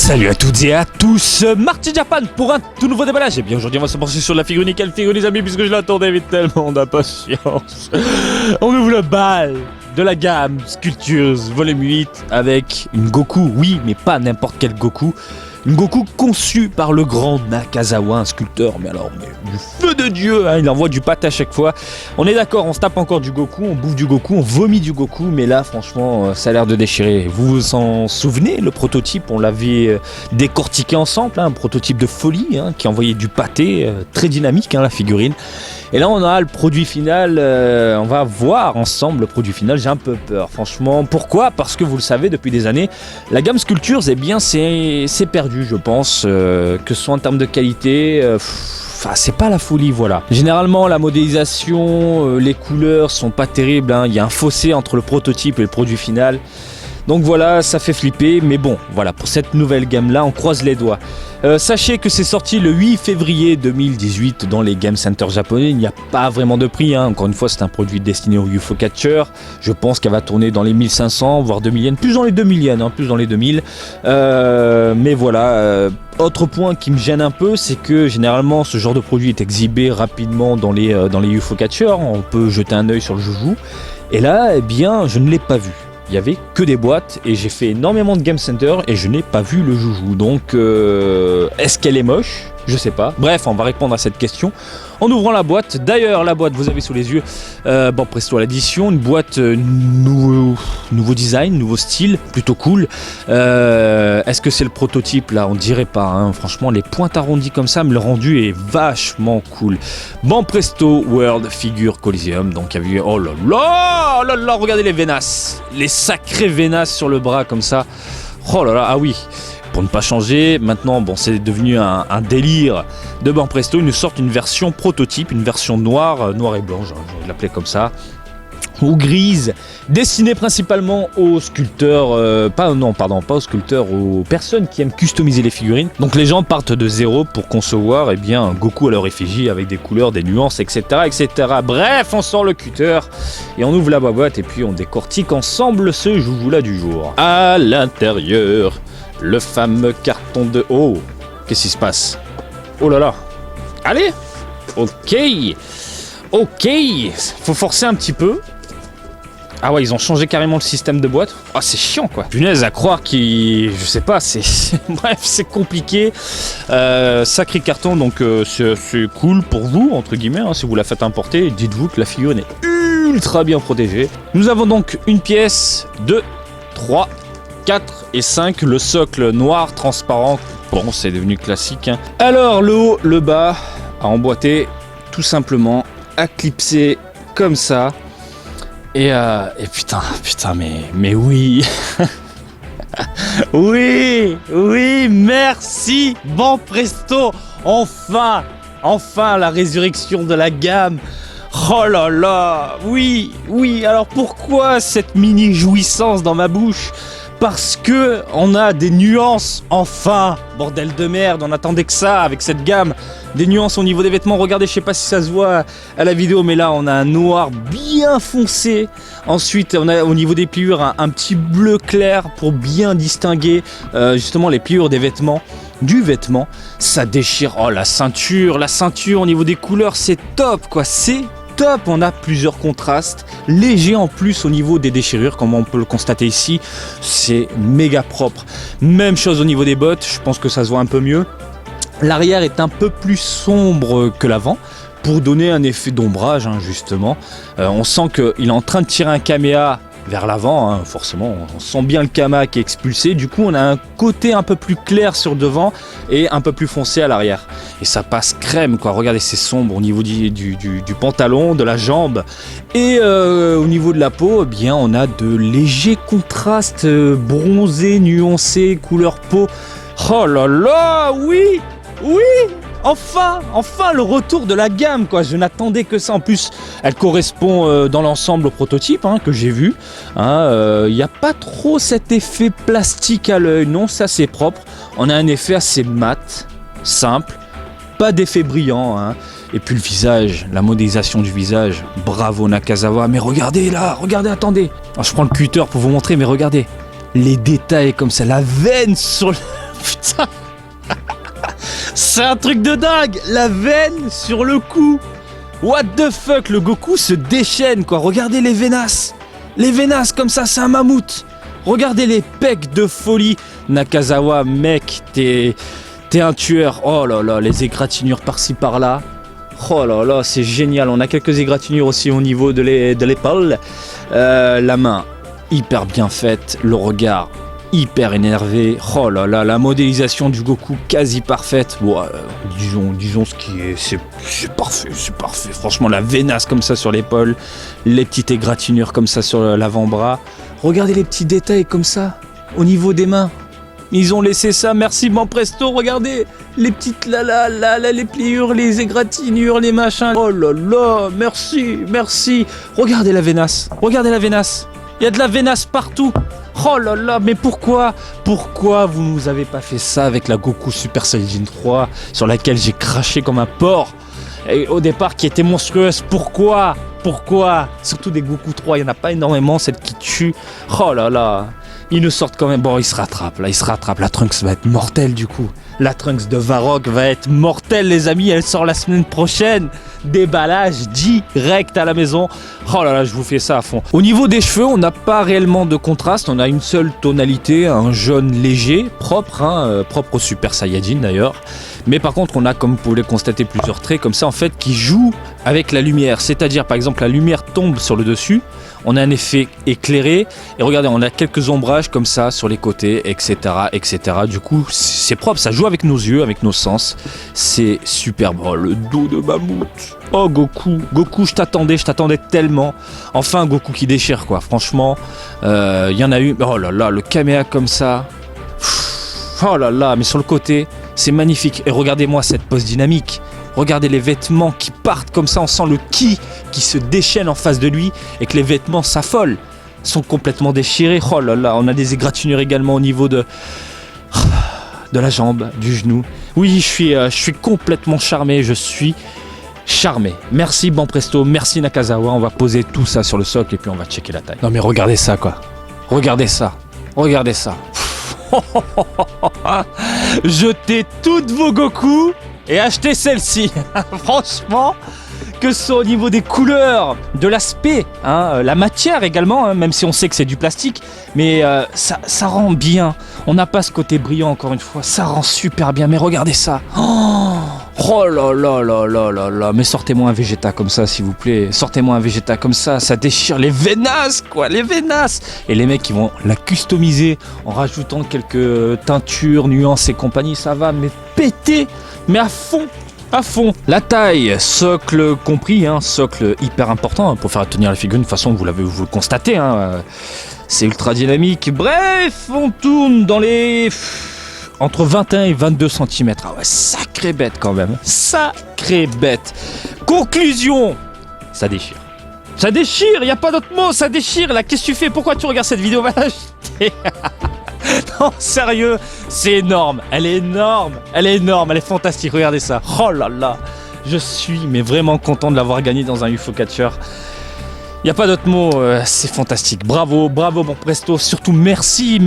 Salut à toutes et à tous, Marty Japan pour un tout nouveau déballage. Et bien aujourd'hui on va se pencher sur la figurine. Quelle figurine les amis, puisque je l'attendais avec tellement d'impatience. On ouvre le bal de la gamme Sculptures volume 8 avec une Goku, oui mais pas n'importe quel Goku. Une Goku conçue par le grand Nakazawa, un sculpteur, mais du feu de Dieu, hein, il envoie du pâté à chaque fois. On est d'accord, on se tape encore du Goku, on bouffe du Goku, on vomit du Goku, mais là franchement ça a l'air de déchirer. Vous vous en souvenez, le prototype, on l'avait décortiqué ensemble, hein, un prototype de folie, hein, qui envoyait du pâté, très dynamique hein, la figurine. Et là on a le produit final, on va voir ensemble le produit final, j'ai un peu peur franchement. Pourquoi ? Parce que vous le savez depuis des années, la gamme Sculptures, eh bien c'est perdu je pense, que ce soit en termes de qualité, c'est pas la folie voilà. Généralement la modélisation, les couleurs sont pas terribles, hein. Il y a un fossé entre le prototype et le produit final. Donc voilà, ça fait flipper, mais bon, voilà, pour cette nouvelle gamme-là, on croise les doigts. Sachez que c'est sorti le 8 février 2018 dans les Game Center japonais, il n'y a pas vraiment de prix, hein. Encore une fois, c'est un produit destiné aux UFO Catcher. Je pense qu'elle va tourner dans les 1500, voire 2000 yens, plus dans les 2000 yens, hein, plus dans les 2000. Mais voilà, autre point qui me gêne un peu, c'est que généralement, ce genre de produit est exhibé rapidement dans les UFO Catcher. On peut jeter un œil sur le joujou. Et là, eh bien, je ne l'ai pas vu. Il n'y avait que des boîtes et j'ai fait énormément de Game Center et je n'ai pas vu le joujou. Donc, est-ce qu'elle est moche ? Je sais pas. Bref, on va répondre à cette question en ouvrant la boîte. D'ailleurs, la boîte, vous avez sous les yeux Banpresto à l'édition, une boîte nouveau design, nouveau style, plutôt cool. Est-ce que c'est le prototype là ? On dirait pas. Hein. Franchement, les pointes arrondies comme ça, mais le rendu est vachement cool. Banpresto World Figure Coliseum. Donc, il y a vu. Oh là là, regardez les Venas, les sacrés Venas sur le bras comme ça. Oh là là, ah oui. Pour ne pas changer, maintenant bon, c'est devenu un délire de Banpresto, ils nous sortent une version prototype, une version noire et blanche, je l'appelais comme ça, ou grise, destinée principalement aux sculpteurs, pas aux sculpteurs, aux personnes qui aiment customiser les figurines. Donc les gens partent de zéro pour concevoir un Goku à leur effigie avec des couleurs, des nuances, etc., etc. Bref, on sort le cutter et on ouvre la boîte et puis on décortique ensemble ce joujou-là du jour. À l'intérieur, le fameux carton de... Oh, qu'est-ce qui se passe ? Oh là là. Allez. Ok. Faut forcer un petit peu. Ah ouais, ils ont changé carrément le système de boîte. Ah, c'est chiant quoi. Punaise, à croire qu'ils... Je sais pas, bref, c'est compliqué. Sacré carton, donc c'est cool pour vous, entre guillemets, hein, si vous la faites importer. Dites-vous que la figurine est ultra bien protégée. Nous avons donc une pièce, 2, 3... 4 et 5, le socle noir transparent, bon c'est devenu classique hein. Alors le haut, le bas, à emboîter tout simplement, à clipser comme ça, et putain mais oui. oui, merci Banpresto, enfin la résurrection de la gamme. Oh là là, oui, alors pourquoi cette mini jouissance dans ma bouche ? Parce que on a des nuances, enfin, bordel de merde, on attendait que ça avec cette gamme, des nuances au niveau des vêtements. Regardez, je sais pas si ça se voit à la vidéo, mais là on a un noir bien foncé. Ensuite on a au niveau des pliures un petit bleu clair pour bien distinguer justement les pliures des vêtements. Du vêtement, ça déchire. Oh la ceinture au niveau des couleurs, c'est top quoi, c'est top, on a plusieurs contrastes, légers en plus au niveau des déchirures, comme on peut le constater ici, c'est méga propre. Même chose au niveau des bottes, je pense que ça se voit un peu mieux. L'arrière est un peu plus sombre que l'avant, pour donner un effet d'ombrage, hein, justement. On sent qu'il est en train de tirer un Kamea vers l'avant, hein, forcément, on sent bien le Kama qui est expulsé, du coup on a un côté un peu plus clair sur devant et un peu plus foncé à l'arrière. Et ça passe crème quoi, regardez c'est sombre au niveau du pantalon, de la jambe et au niveau de la peau, eh bien on a de légers contrastes bronzés, nuancés, couleur peau. Oh là là, oui. Enfin le retour de la gamme quoi, je n'attendais que ça. En plus elle correspond dans l'ensemble au prototype hein, que j'ai vu. Il n'y a pas trop cet effet plastique à l'œil, non, ça c'est propre. On a un effet assez mat, simple, pas d'effet brillant. Hein. Et puis le visage, la modélisation du visage, bravo Nakazawa. Mais regardez là, attendez. Alors, je prends le cutter pour vous montrer, mais regardez. Les détails comme ça, la veine sur le Putain. C'est un truc de dingue. La veine sur le cou. What the fuck, le Goku se déchaîne quoi. Regardez les vénasses. Les vénasses comme ça, c'est un mammouth. Regardez les pecs de folie. Nakazawa, mec, t'es un tueur. Oh là là, les égratignures par-ci par-là. Oh là là, c'est génial. On a quelques égratignures aussi au niveau de l'épaule. La main, hyper bien faite. Le regard, hyper énervé. Oh là là, la modélisation du Goku quasi parfaite. Bon, disons ce qui est, c'est parfait, c'est parfait. Franchement, la vénasse comme ça sur l'épaule, les petites égratignures comme ça sur l'avant-bras. Regardez les petits détails comme ça au niveau des mains. Ils ont laissé ça, merci Banpresto, regardez les petites les pliures, les égratignures, les machins. Oh là là, merci. Regardez la vénasse, il y a de la vénasse partout. Oh là là, mais pourquoi vous nous avez pas fait ça avec la Goku Super Saiyajin 3 sur laquelle j'ai craché comme un porc et au départ qui était monstrueuse? Pourquoi surtout des Goku 3, il n'y en a pas énormément, celle qui tue. Oh là là, ils nous sortent quand même. Bon, il se rattrape. La Trunks va être mortelle du coup. La Trunks de Varrock va être mortelle, les amis. Elle sort la semaine prochaine. Déballage direct à la maison. Oh là là, je vous fais ça à fond. Au niveau des cheveux, on n'a pas réellement de contraste. On a une seule tonalité, un jaune léger, propre, propre au Super Saiyajin d'ailleurs. Mais par contre, on a, comme vous pouvez le constater, plusieurs traits comme ça en fait qui jouent avec la lumière. C'est-à-dire, par exemple, la lumière tombe sur le dessus. On a un effet éclairé et regardez, on a quelques ombrages comme ça sur les côtés, etc. Du coup, c'est propre, ça joue avec nos yeux, avec nos sens. C'est superbe. Oh, le dos de mammouth. Oh, Goku, je t'attendais tellement. Enfin, un Goku qui déchire, quoi. Franchement, y en a eu. Oh là là, le Kamea comme ça. Oh là là, mais sur le côté, c'est magnifique. Et regardez-moi cette pose dynamique. Regardez les vêtements qui partent comme ça, on sent le ki qui se déchaîne en face de lui et que les vêtements s'affolent, sont complètement déchirés. Oh là là, on a des égratignures également au niveau de la jambe, du genou. Oui, je suis complètement charmé, Merci Banpresto, merci Nakazawa, on va poser tout ça sur le socle et puis on va checker la taille. Non mais regardez ça quoi, regardez ça. Jetez toutes vos Goku et achetez celle-ci. Franchement, que ce soit au niveau des couleurs, de l'aspect, la matière également, même si on sait que c'est du plastique, mais ça rend bien. On n'a pas ce côté brillant encore une fois, ça rend super bien. Mais regardez ça. Oh là là, mais sortez-moi un Vegeta comme ça s'il vous plaît. Sortez-moi un Vegeta comme ça déchire les vénasses quoi, les vénasses. Et les mecs qui vont la customiser en rajoutant quelques teintures, nuances et compagnie, ça va mais péter, mais à fond. La taille, socle compris, socle hyper important pour faire tenir la figurine. De toute façon, vous le constatez, c'est ultra dynamique. Bref, on tourne dans les entre 21 et 22 cm. Ah ouais, sacrée bête quand même. Sacrée bête. Conclusion, ça déchire. Ça déchire, il n'y a pas d'autre mot, ça déchire. Là, qu'est-ce que tu fais? Pourquoi tu regardes cette vidéo? Va l'acheter. Non, sérieux, c'est énorme. Elle est énorme, elle est fantastique. Regardez ça. Oh là là, je suis mais vraiment content de l'avoir gagné dans un UFO Catcher. Il n'y a pas d'autre mot, c'est fantastique. Bravo Banpresto. Surtout merci,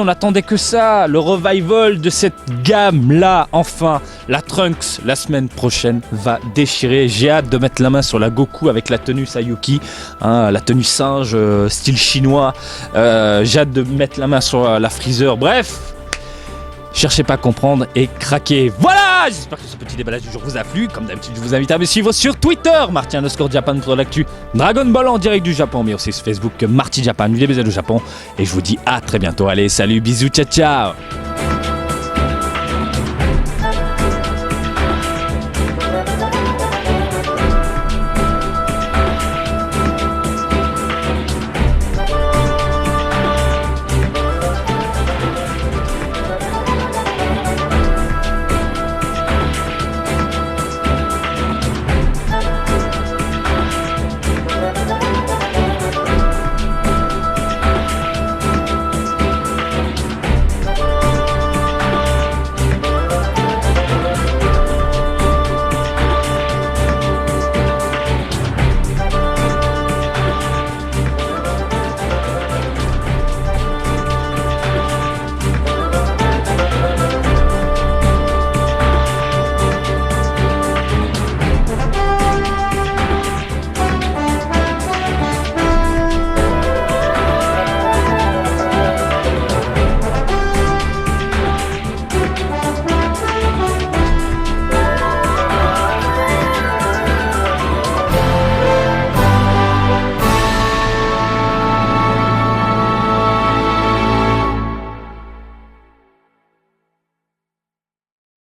on n'attendait que ça. Le revival de cette gamme-là, enfin. La Trunks, la semaine prochaine, va déchirer. J'ai hâte de mettre la main sur la Goku avec la tenue Sayuki, la tenue singe, style chinois. J'ai hâte de mettre la main sur la Freezer. Bref, cherchez pas à comprendre et craquez. Voilà, j'espère que ce petit déballage du jour vous a plu. Comme d'habitude, je vous invite à me suivre sur Twitter, Marty_Japan pour l'actu Dragon Ball en direct du Japon, mais aussi sur Facebook, Marty Japan, des bisous du Japon. Et je vous dis à très bientôt. Allez, salut, bisous, ciao.